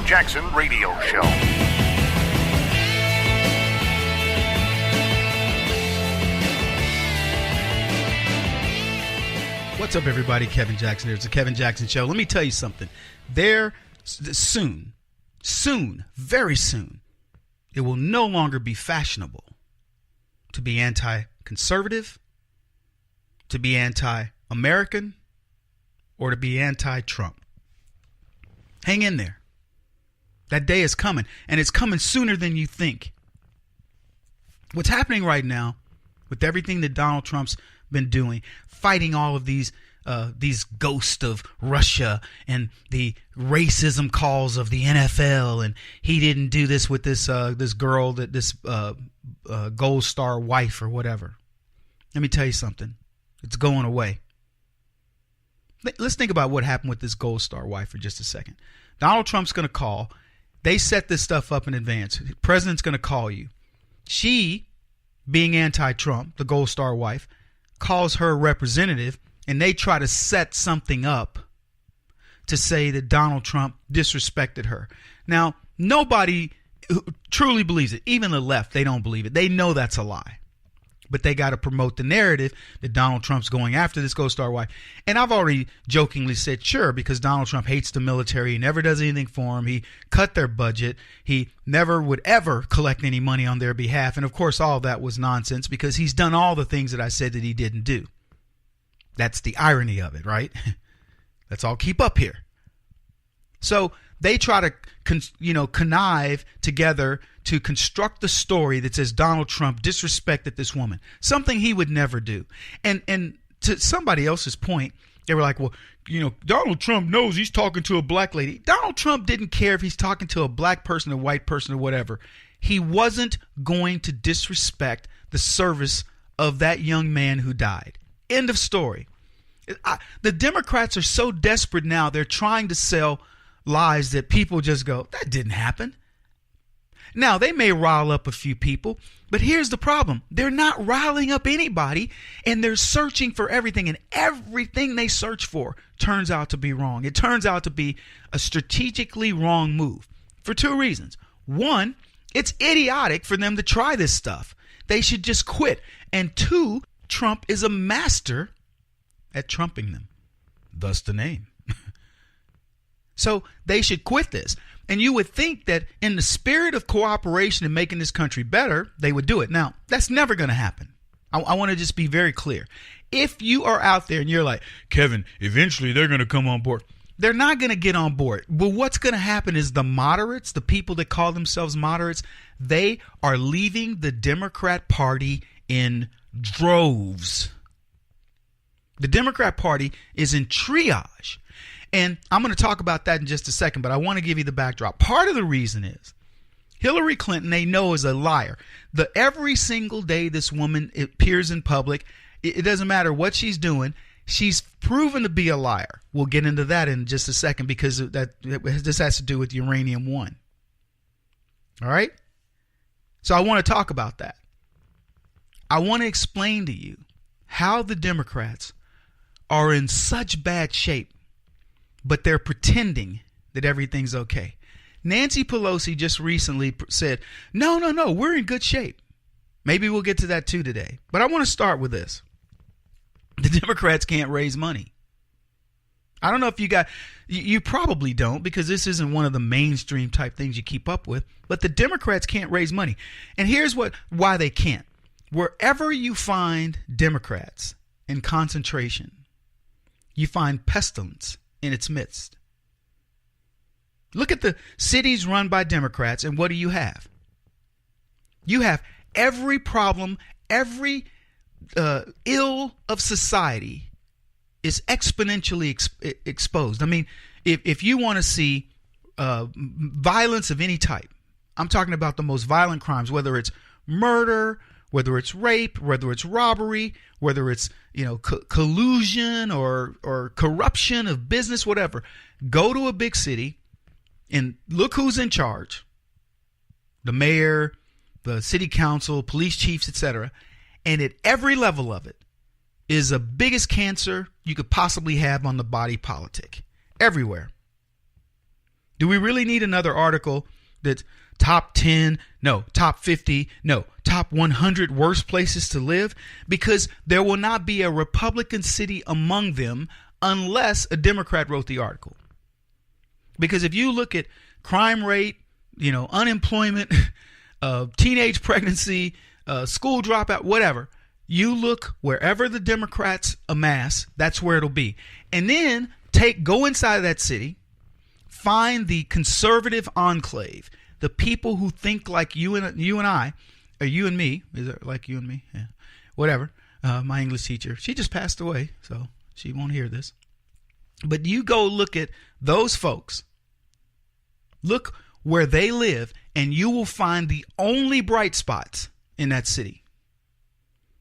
Jackson Radio Show. What's up, everybody? Kevin Jackson here. It's the Kevin Jackson Show. Let me tell you something. Soon, very soon, it will no longer be fashionable to be anti-conservative, to be anti-American, or to be anti-Trump. Hang in there. That day is coming, and it's coming sooner than you think. What's happening right now with everything that Donald Trump's been doing, fighting all of these ghosts of Russia and the racism calls of the NFL, and he didn't do this with this girl, this gold star wife or whatever. Let me tell you something. It's going away. Let's think about what happened with this gold star wife for just a second. Donald Trump's going to call. They set this stuff up in advance. The president's going to call you. She, being anti-Trump, the gold star wife, calls her representative, and they try to set something up to say that Donald Trump disrespected her. Now, nobody truly believes it. Even the left, they don't believe it. They know that's a lie. But they got to promote the narrative that Donald Trump's going after this gold star wife. And I've already jokingly said, sure, because Donald Trump hates the military. He never does anything for them. He cut their budget. He never would ever collect any money on their behalf. And, of course, all of that was nonsense because he's done all the things that I said that he didn't do. That's the irony of it, right? Let's all keep up here. So they try to, connive together to construct the story that says Donald Trump disrespected this woman, something he would never do. And to somebody else's point, they were like, well, Donald Trump knows he's talking to a black lady. Donald Trump didn't care if he's talking to a black person, a white person, or whatever. He wasn't going to disrespect the service of that young man who died. End of story. The Democrats are so desperate now, they're trying to sell lies that people just go, that didn't happen. Now, they may rile up a few people, but here's the problem. They're not riling up anybody, and they're searching for everything, and everything they search for turns out to be wrong. It turns out to be a strategically wrong move for two reasons. One, it's idiotic for them to try this stuff. They should just quit. And two, Trump is a master at trumping them, thus the name. So they should quit this. And you would think that in the spirit of cooperation and making this country better, they would do it. Now, that's never going to happen. I want to just be very clear. If you are out there and you're like, Kevin, eventually they're going to come on board. They're not going to get on board. But what's going to happen is the moderates, the people that call themselves moderates, they are leaving the Democrat Party in droves. The Democrat Party is in triage. And I'm going to talk about that in just a second, but I want to give you the backdrop. Part of the reason is Hillary Clinton, they know, is a liar. Every single day this woman appears in public, it doesn't matter what she's doing, she's proven to be a liar. We'll get into that in just a second because this has to do with Uranium One. All right? So I want to talk about that. I want to explain to you how the Democrats are in such bad shape, but they're pretending that everything's okay. Nancy Pelosi just recently said, no, we're in good shape. Maybe we'll get to that too today. But I want to start with this. The Democrats can't raise money. I don't know if you probably don't, because this isn't one of the mainstream type things you keep up with, but the Democrats can't raise money. And here's why they can't. Wherever you find Democrats in concentration, you find pestilence in its midst. Look at the cities run by Democrats, and what do you have? You have every problem, every ill of society is exponentially exposed. I mean, if you want to see violence of any type, I'm talking about the most violent crimes, whether it's murder, whether it's rape, whether it's robbery, whether it's collusion or corruption of business, whatever. Go to a big city and look who's in charge. The mayor, the city council, police chiefs, etc. And at every level of it is the biggest cancer you could possibly have on the body politic. Everywhere. Do we really need another article that's top 10, no, top 50, no, top 100 worst places to live? Because there will not be a Republican city among them unless a Democrat wrote the article. Because if you look at crime rate, unemployment, teenage pregnancy, school dropout, whatever, you look wherever the Democrats amass, that's where it'll be. And then go inside of that city, find the conservative enclave, the people who think like you and I, or you and me. Is it like you and me? Yeah. Whatever. My English teacher, she just passed away, so she won't hear this. But you go look at those folks. Look where they live, and you will find the only bright spots in that city.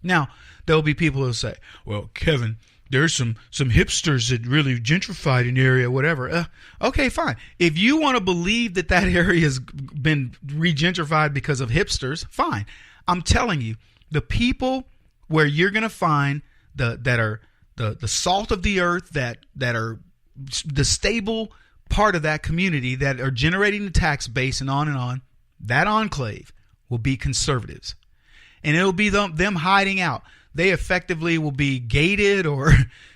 Now, there'll be people who'll say, well, Kevin, there's some hipsters that really gentrified an area, whatever. Okay, fine. If you want to believe that area has been re-gentrified because of hipsters, fine. I'm telling you, the people where you're going to find that are the salt of the earth, that are the stable part of that community, that are generating the tax base and on, that enclave will be conservatives. And it'll be them hiding out. They effectively will be gated or,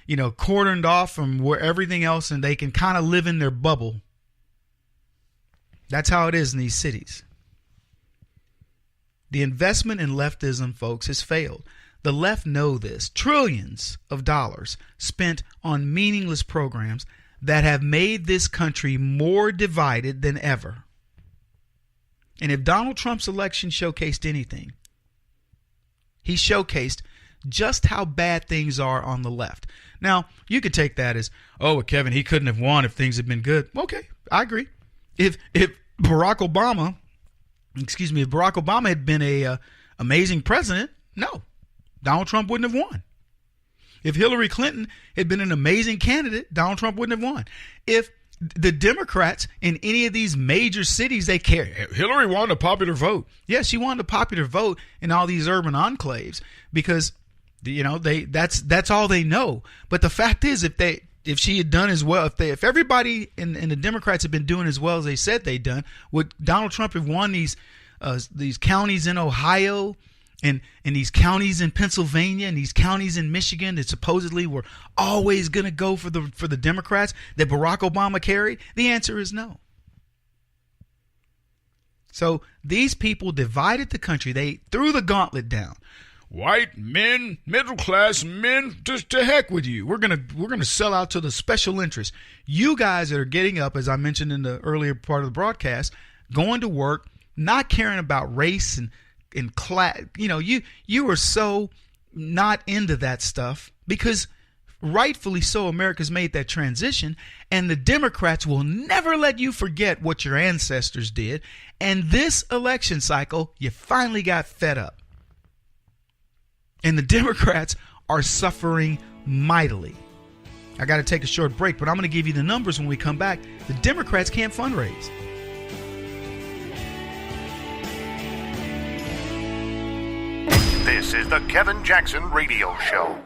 cordoned off from where everything else, and they can kind of live in their bubble. That's how it is in these cities. The investment in leftism, folks, has failed. The left know this. Trillions of dollars spent on meaningless programs that have made this country more divided than ever. And if Donald Trump's election showcased anything, he showcased just how bad things are on the left. Now, you could take that as, oh, Kevin, he couldn't have won if things had been good. Okay, I agree. If Barack Obama had been a amazing president, no, Donald Trump wouldn't have won. If Hillary Clinton had been an amazing candidate, Donald Trump wouldn't have won. If the Democrats in any of these major cities, they care, Hillary won the popular vote. Yes, she won the popular vote in all these urban enclaves because, that's all they know. But the fact is, if she had done as well, if everybody in the Democrats had been doing as well as they said they'd done, would Donald Trump have won these counties in Ohio and these counties in Pennsylvania and these counties in Michigan that supposedly were always going to go for the Democrats that Barack Obama carried? The answer is no. So these people divided the country. They threw the gauntlet down. White men, middle class men, just to heck with you. We're gonna sell out to the special interests. You guys that are getting up, as I mentioned in the earlier part of the broadcast, going to work, not caring about race and class. You are so not into that stuff because rightfully so, America's made that transition, and the Democrats will never let you forget what your ancestors did. And this election cycle, you finally got fed up. And the Democrats are suffering mightily. I got to take a short break, but I'm going to give you the numbers when we come back. The Democrats can't fundraise. This is the Kevin Jackson Radio Show.